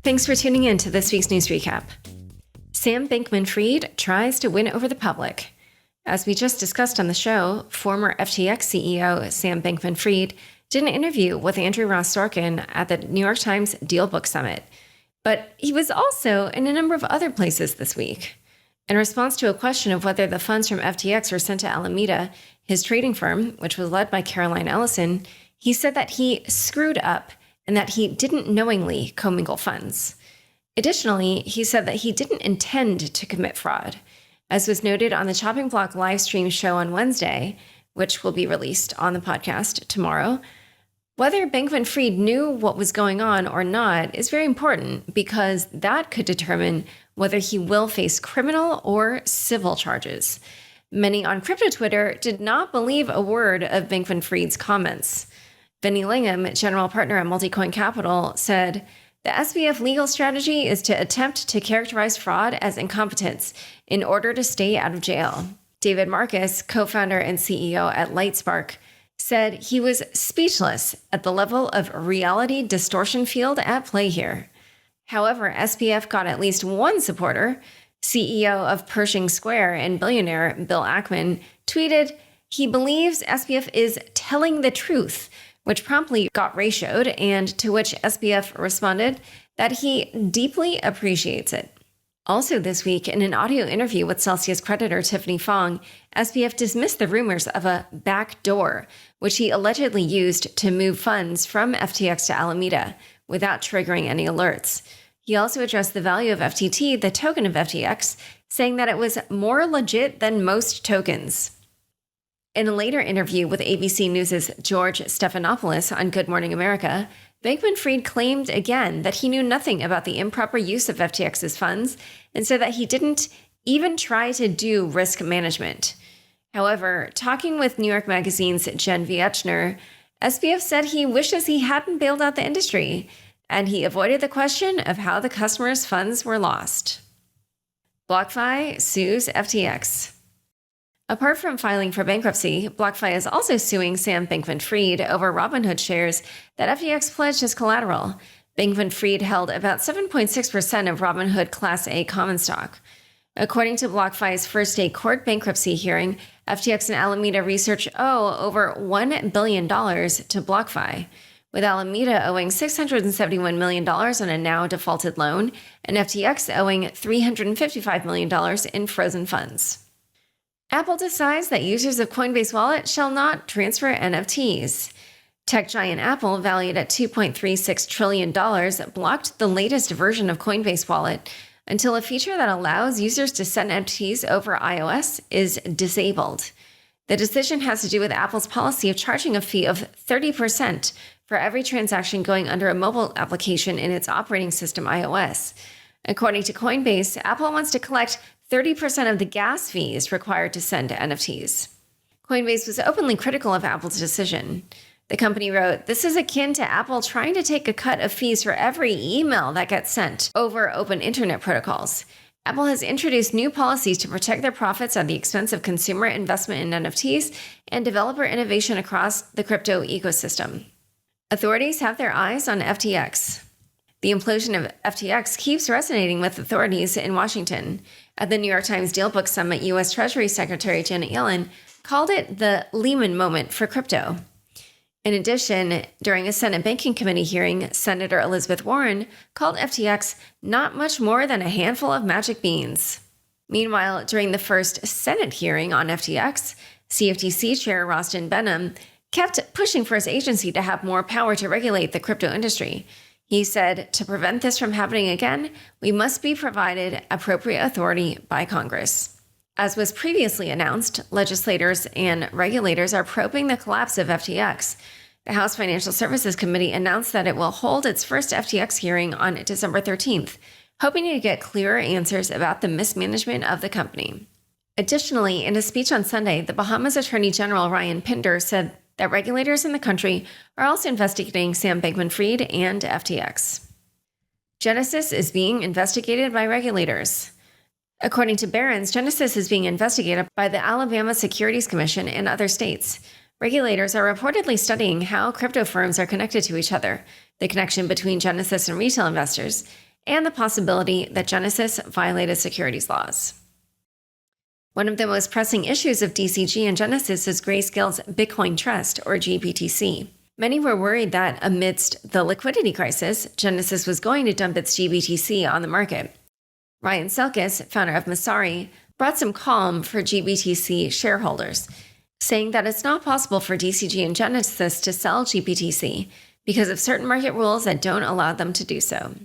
Thanks for tuning in to this week's news recap. Sam Bankman-Fried tries to win over the public. As we just discussed on the show, former FTX CEO Sam Bankman-Fried did an interview with Andrew Ross Sorkin at the New York Times Deal Book Summit, but he was also in a number of other places this week. In response to a question of whether the funds from FTX were sent to Alameda, his trading firm, which was led by Caroline Ellison, he said that he screwed up and that he didn't knowingly commingle funds. Additionally, he said that he didn't intend to commit fraud. As was noted on the Chopping Block live stream show on Wednesday, which will be released on the podcast tomorrow, whether Bankman-Fried knew what was going on or not is very important because that could determine whether he will face criminal or civil charges. Many on crypto Twitter did not believe a word of Bankman-Fried's comments. Vinny Lingham, general partner at Multicoin Capital, said, "The SBF legal strategy is to attempt to characterize fraud as incompetence in order to stay out of jail." David Marcus, co-founder and CEO at Lightspark, said he was speechless at the level of reality distortion field at play here. However, SBF got at least one supporter. CEO of Pershing Square and billionaire Bill Ackman tweeted he believes SBF is telling the truth, which promptly got ratioed, and to which SBF responded that he deeply appreciates it. Also this week, in an audio interview with Celsius creditor Tiffany Fong, SBF dismissed the rumors of a back door, which he allegedly used to move funds from FTX to Alameda without triggering any alerts. He also addressed the value of FTT, the token of FTX, saying that it was more legit than most tokens. In a later interview with ABC News' George Stephanopoulos on Good Morning America, Bankman-Fried claimed again that he knew nothing about the improper use of FTX's funds and said that he didn't even try to do risk management. However, talking with New York Magazine's Jen Viechner, SBF said he wishes he hadn't bailed out the industry, and he avoided the question of how the customers' funds were lost. BlockFi sues FTX. Apart from filing for bankruptcy, BlockFi is also suing Sam Bankman-Fried over Robinhood shares that FTX pledged as collateral. Bankman-Fried held about 7.6% of Robinhood Class A common stock. According to BlockFi's first-day court bankruptcy hearing, FTX and Alameda Research owe over $1 billion to BlockFi, with Alameda owing $671 million on a now-defaulted loan and FTX owing $355 million in frozen funds. Apple decides that users of Coinbase Wallet shall not transfer NFTs. Tech giant Apple, valued at $2.36 trillion, blocked the latest version of Coinbase Wallet until a feature that allows users to send NFTs over iOS is disabled. The decision has to do with Apple's policy of charging a fee of 30% for every transaction going under a mobile application in its operating system, iOS. According to Coinbase, Apple wants to collect 30% of the gas fees required to send NFTs. Coinbase was openly critical of Apple's decision. The company wrote, "This is akin to Apple trying to take a cut of fees for every email that gets sent over open internet protocols. Apple has introduced new policies to protect their profits at the expense of consumer investment in NFTs and developer innovation across the crypto ecosystem." Authorities have their eyes on FTX. The implosion of FTX keeps resonating with authorities in Washington. At the New York Times Deal Book Summit, U.S. Treasury Secretary Janet Yellen called it the Lehman moment for crypto. In addition, during a Senate Banking Committee hearing, Senator Elizabeth Warren called FTX not much more than a handful of magic beans. Meanwhile, during the first Senate hearing on FTX, CFTC Chair Rostin Benham kept pushing for his agency to have more power to regulate the crypto industry. He said, "To prevent this from happening again, we must be provided appropriate authority by Congress." As was previously announced, legislators and regulators are probing the collapse of FTX. The House Financial Services Committee announced that it will hold its first FTX hearing on December 13th, hoping to get clearer answers about the mismanagement of the company. Additionally, in a speech on Sunday, the Bahamas Attorney General Ryan Pinder said that regulators in the country are also investigating Sam Bankman-Fried and FTX. Genesis is being investigated by regulators. According to Barron's, Genesis is being investigated by the Alabama Securities Commission and other states. Regulators are reportedly studying how crypto firms are connected to each other, the connection between Genesis and retail investors, and the possibility that Genesis violated securities laws. One of the most pressing issues of DCG and Genesis is Grayscale's Bitcoin Trust, or GBTC. Many were worried that amidst the liquidity crisis, Genesis was going to dump its GBTC on the market. Ryan Selkis, founder of Masari, brought some calm for GBTC shareholders, saying that it's not possible for DCG and Genesis to sell GBTC because of certain market rules that don't allow them to do so.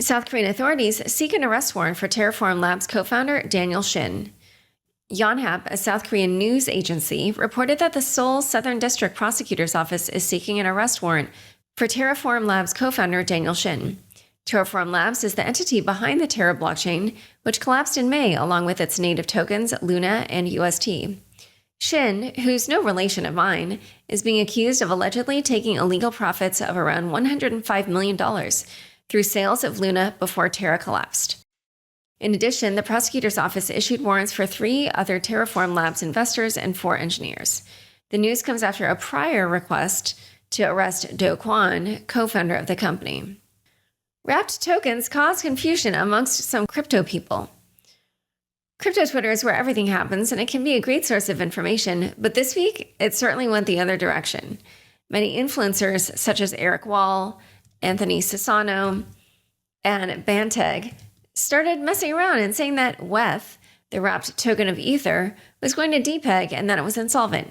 South Korean authorities seek an arrest warrant for Terraform Labs co-founder Daniel Shin. Yonhap, a South Korean news agency, reported that the Seoul Southern District Prosecutor's Office is seeking an arrest warrant for Terraform Labs co-founder Daniel Shin. Terraform Labs is the entity behind the Terra blockchain, which collapsed in May along with its native tokens Luna and UST. Shin, who's no relation of mine, is being accused of allegedly taking illegal profits of around $105 million through sales of Luna before Terra collapsed. In addition, the prosecutor's office issued warrants for 3 other Terraform Labs investors and 4 engineers. The news comes after a prior request to arrest Do Kwon, co-founder of the company. Wrapped tokens cause confusion amongst some crypto people. Crypto Twitter is where everything happens, and it can be a great source of information, but this week, it certainly went the other direction. Many influencers, such as Eric Wall, Anthony Sassano, and Banteg, started messing around and saying that WETH, the wrapped token of Ether, was going to depeg and that it was insolvent.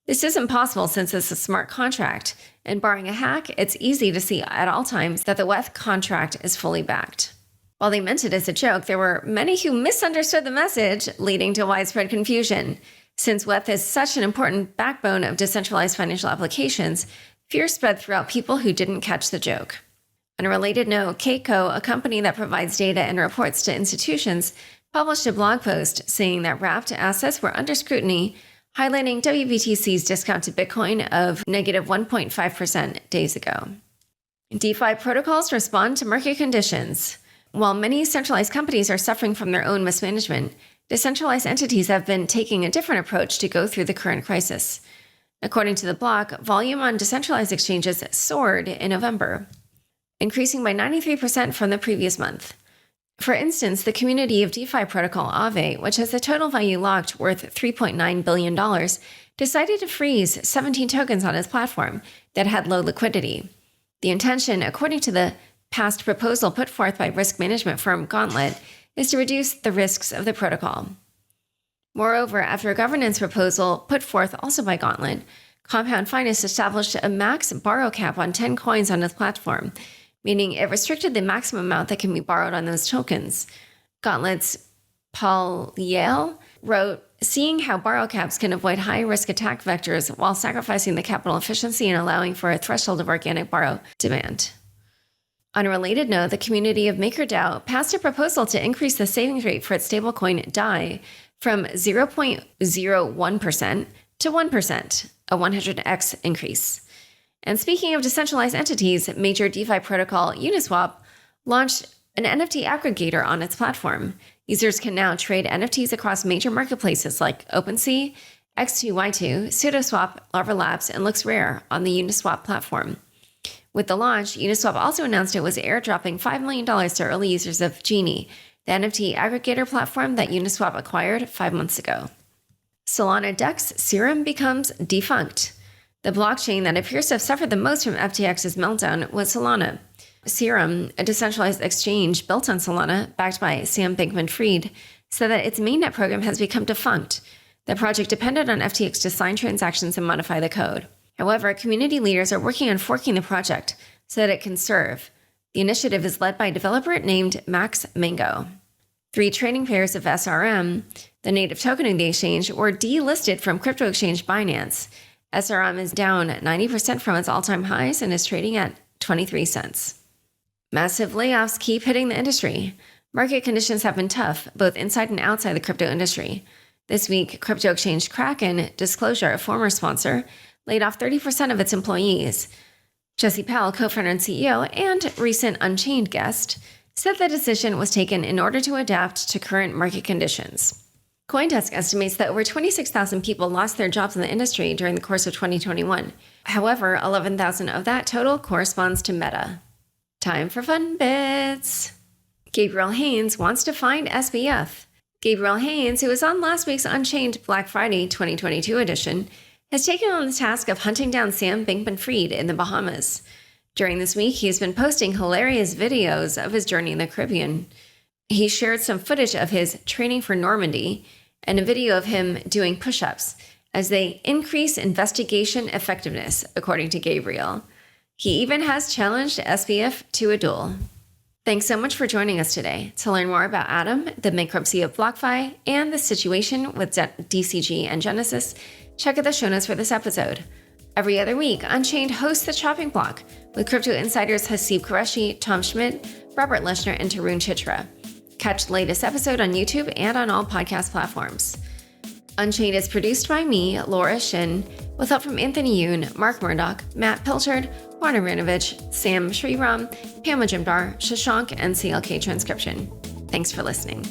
This isn't possible since it's a smart contract, and barring a hack, it's easy to see at all times that the WETH contract is fully backed. While they meant it as a joke, there were many who misunderstood the message, leading to widespread confusion. Since WETH is such an important backbone of decentralized financial applications, fear spread throughout people who didn't catch the joke. On a related note, Keiko, a company that provides data and reports to institutions, published a blog post saying that wrapped assets were under scrutiny, highlighting WBTC's discount to Bitcoin of negative 1.5% days ago. DeFi protocols respond to market conditions. While many centralized companies are suffering from their own mismanagement, decentralized entities have been taking a different approach to go through the current crisis. According to the block, volume on decentralized exchanges soared in November, increasing by 93% from the previous month. For instance, the community of DeFi protocol Aave, which has a total value locked worth $3.9 billion, decided to freeze 17 tokens on its platform that had low liquidity. The intention, according to the past proposal put forth by risk management firm Gauntlet, is to reduce the risks of the protocol. Moreover, after a governance proposal put forth also by Gauntlet, Compound Finance established a max borrow cap on 10 coins on its platform, meaning it restricted the maximum amount that can be borrowed on those tokens. Gauntlet's Paul Yale wrote, "Seeing how borrow caps can avoid high-risk attack vectors while sacrificing the capital efficiency and allowing for a threshold of organic borrow demand." On a related note, the community of MakerDAO passed a proposal to increase the savings rate for its stablecoin DAI from 0.01% to 1%, a 100x increase. And speaking of decentralized entities, major DeFi protocol Uniswap launched an NFT aggregator on its platform. Users can now trade NFTs across major marketplaces like OpenSea, X2Y2, SudoSwap, Larva Labs, and LooksRare on the Uniswap platform. With the launch, Uniswap also announced it was airdropping $5 million to early users of Genie, the NFT aggregator platform that Uniswap acquired 5 months ago. Solana DEX Serum becomes defunct. The blockchain that appears to have suffered the most from FTX's meltdown was Solana. Serum, a decentralized exchange built on Solana, backed by Sam Bankman-Fried, said that its mainnet program has become defunct. The project depended on FTX to sign transactions and modify the code. However, community leaders are working on forking the project so that it can serve. The initiative is led by a developer named Max Mango. 3 trading pairs of SRM, the native token of the exchange, were delisted from crypto exchange Binance. SRM is down 90% from its all-time highs and is trading at 23 cents. Massive layoffs keep hitting the industry. Market conditions have been tough, both inside and outside the crypto industry. This week, crypto exchange Kraken, Disclosure, a former sponsor, laid off 30% of its employees. Jesse Powell, co-founder and CEO and recent Unchained guest, said the decision was taken in order to adapt to current market conditions. CoinDesk estimates that over 26,000 people lost their jobs in the industry during the course of 2021. However, 11,000 of that total corresponds to Meta. Time for fun bits. Gabriel Haynes wants to find SBF. Gabriel Haynes, who was on last week's Unchained Black Friday 2022 edition, has taken on the task of hunting down Sam Bankman-Fried in the Bahamas. During this week, he's been posting hilarious videos of his journey in the Caribbean. He shared some footage of his training for Normandy and a video of him doing push-ups as they increase investigation effectiveness, according to Gabriel. He even has challenged SBF to a duel. Thanks so much for joining us today. To learn more about Adam, the bankruptcy of BlockFi, and the situation with DCG and Genesis, check out the show notes for this episode. Every other week, Unchained hosts the chopping block with crypto insiders Haseeb Qureshi, Tom Schmidt, Robert Leshner, and Tarun Chitra. Catch the latest episode on YouTube and on all podcast platforms. Unchained is produced by me, Laura Shin, with help from Anthony Yoon, Mark Murdoch, Matt Pilchard, Juan Ranovich, Sam Sriram, Pam Majumdar, Shashank, and CLK Transcription. Thanks for listening.